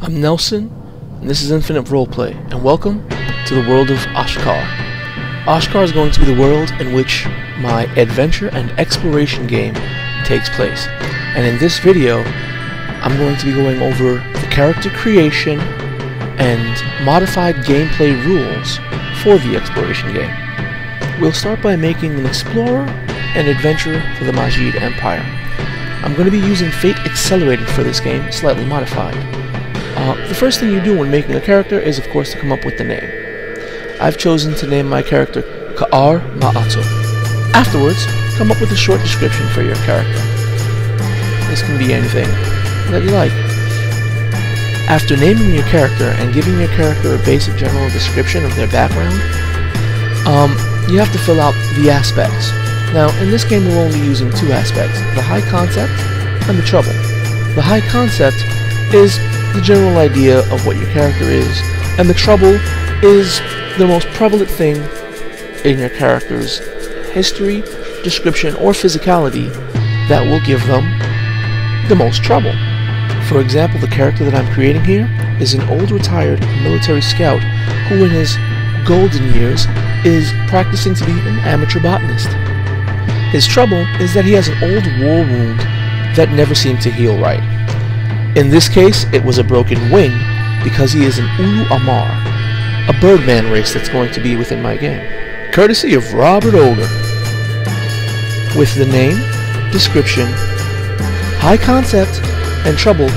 I'm Nelson, and this is Infinite Roleplay, and welcome to the world of Ashkarh. Ashkarh is going to be the world in which my adventure and exploration game takes place. And in this video, I'm going to be going over the character creation and modified gameplay rules for the exploration game. We'll start by making an explorer and adventurer for the Majid Empire. I'm going to be using Fate Accelerated for this game, slightly modified. The first thing you do when making a character is, of course, to come up with the name. I've chosen to name my character Ka'ar Ma'ato. Afterwards, come up with a short description for your character. This can be anything that you like. After naming your character and giving your character a basic general description of their background, you have to fill out the aspects. Now, in this game we're only using two aspects, the high concept and the trouble. The high concept is the general idea of what your character is, and the trouble is the most prevalent thing in your character's history, description, or physicality that will give them the most trouble. For example, the character that I'm creating here is an old retired military scout who in his golden years is practicing to be an amateur botanist. His trouble is that he has an old war wound that never seemed to heal right. In this case, it was a broken wing because he is an Ulu Amar, a birdman race that's going to be within my game, courtesy of Robert Older. With the name, description, high concept, and trouble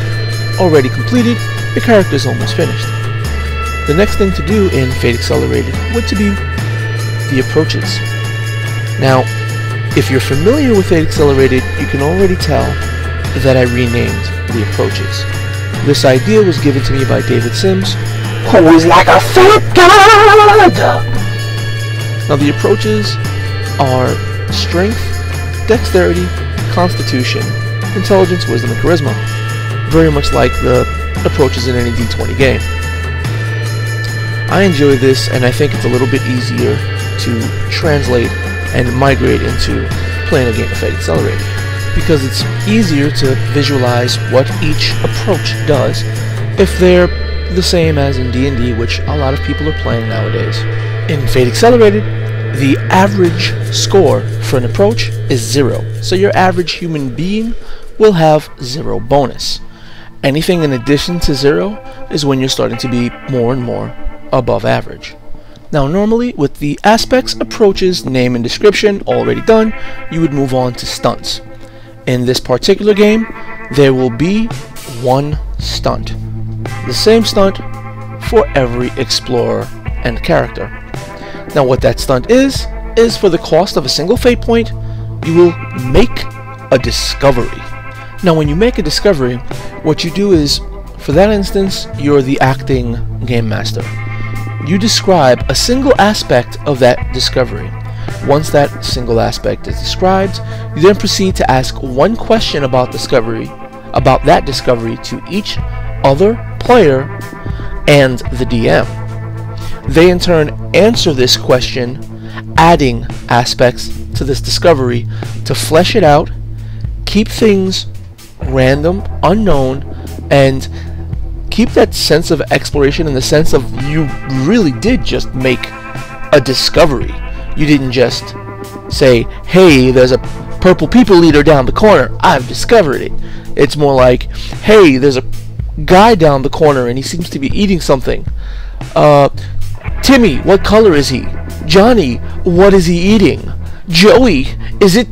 already completed, your character is almost finished. The next thing to do in Fate Accelerated would to be the approaches. Now, if you're familiar with Fate Accelerated, you can already tell that I renamed the approaches. This idea was given to me by David Sims, who is like a fat god! Now the approaches are strength, dexterity, constitution, intelligence, wisdom, and charisma. Very much like the approaches in any D20 game. I enjoy this, and I think it's a little bit easier to translate and migrate into playing a game of Fate Accelerated, because it's easier to visualize what each approach does if they're the same as in D&D, which a lot of people are playing nowadays. In Fate Accelerated, the average score for an approach is 0, so your average human being will have 0 bonus. Anything in addition to 0 is when you're starting to be more and more above average. Now normally, with the aspects, approaches, name, and description already done, you would move on to stunts. In this particular game, there will be one stunt. The same stunt for every explorer and character. Now what that stunt is for the cost of a single fate point, you will make a discovery. Now when you make a discovery, what you do is, for that instance, you're the acting game master. You describe a single aspect of that discovery. Once that single aspect is described, you then proceed to ask one question about that discovery to each other player and the DM. They in turn answer this question, adding aspects to this discovery to flesh it out, keep things random, unknown, and keep that sense of exploration in the sense of you really did just make a discovery. You didn't just say, hey, there's a purple people eater down the corner, I've discovered it. It's more like, hey, there's a guy down the corner and he seems to be eating something. Timmy, what color is he? Johnny, what is he eating? Joey, is it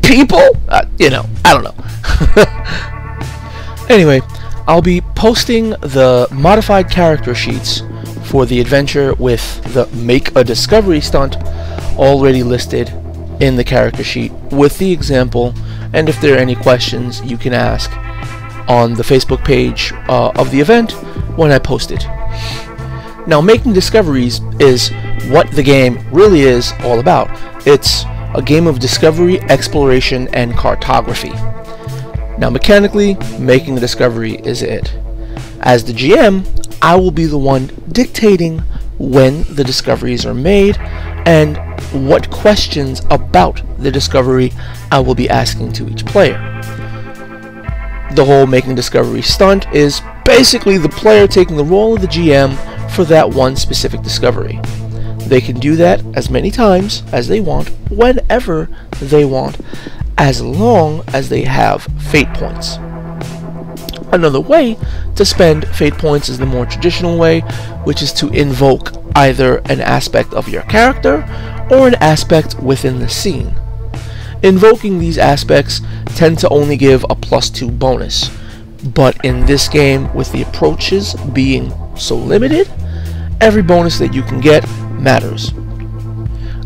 people? You know, I don't know. Anyway, I'll be posting the modified character sheets for the adventure with the Make a Discovery stunt already listed in the character sheet with the example, and if there are any questions you can ask on the Facebook page of the event when I post it. Now making discoveries is what the game really is all about. It's a game of discovery, exploration, and cartography. Now mechanically, making a discovery is it. As the GM, I will be the one dictating when the discoveries are made and what questions about the discovery I will be asking to each player. The whole making discovery stunt is Basically, the player taking the role of the GM for that one specific discovery. They can do that as many times as they want, whenever they want, as long as they have fate points. Another way to spend fate points is the more traditional way, which is to invoke either an aspect of your character or an aspect within the scene. Invoking these aspects tend to only give a +2 bonus, but in this game, with the approaches being so limited, every bonus that you can get matters.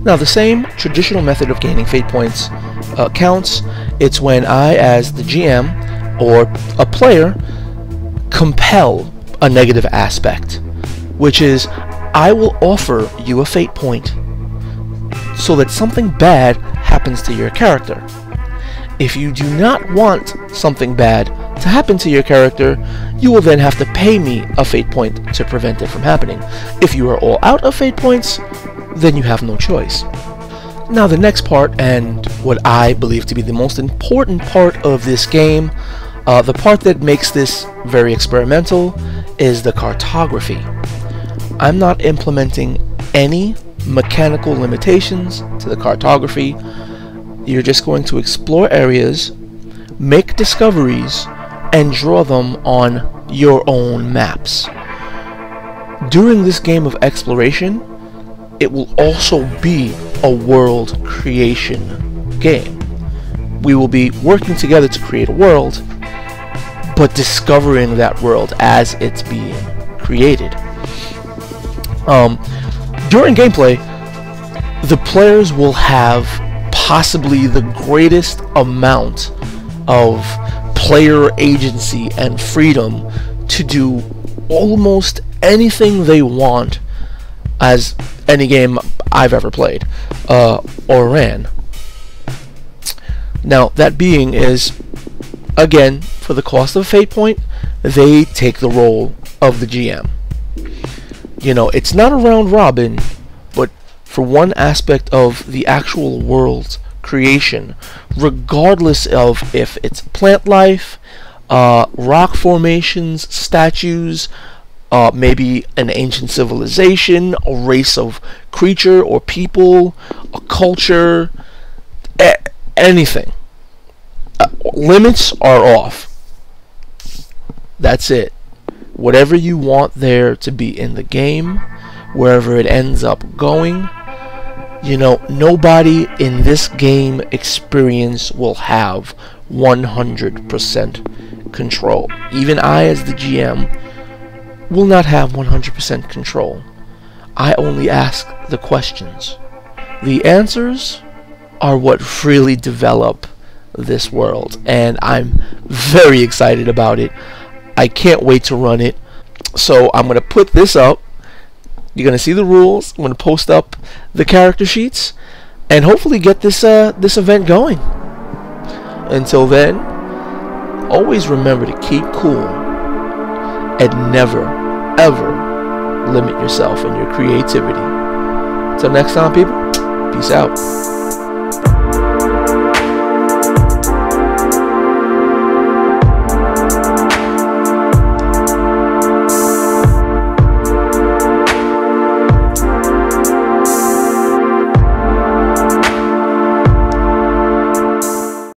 Now, the same traditional method of gaining fate points counts. It's when I, as the GM or a player, compel a negative aspect, which is I will offer you a fate point so that something bad happens to your character. If you do not want something bad to happen to your character, you will then have to pay me a fate point to prevent it from happening. If you are all out of fate points, then you have no choice. Now, the next part, and what I believe to be the most important part of this game, the part that makes this very experimental, is the cartography. I'm not implementing any mechanical limitations to the cartography. You're just going to explore areas, make discoveries, and draw them on your own maps. During this game of exploration, it will also be a world creation game. We will be working together to create a world, but discovering that world as it's being created. During gameplay, the players will have possibly the greatest amount of player agency and freedom to do almost anything they want as any game I've ever played or ran. Now, that being is, again, for the cost of a fate point, they take the role of the GM. You know, it's not a round robin, but for one aspect of the actual world creation, regardless of if it's plant life, rock formations, statues, maybe an ancient civilization, a race of creature or people, a culture, anything. Limits are off. That's it. Whatever you want there to be in the game, wherever it ends up going, you know, nobody in this game experience will have 100% control. Even I, as the GM, will not have 100% control. I only ask the questions. The answers are what really develop this world, and I'm very excited about it. I can't wait to run it. So I'm going to put this up. You're going to see the rules. I'm going to post up the character sheets and hopefully get this this event going. Until then, always remember to keep cool and never, ever limit yourself in your creativity. Until next time, people, peace out.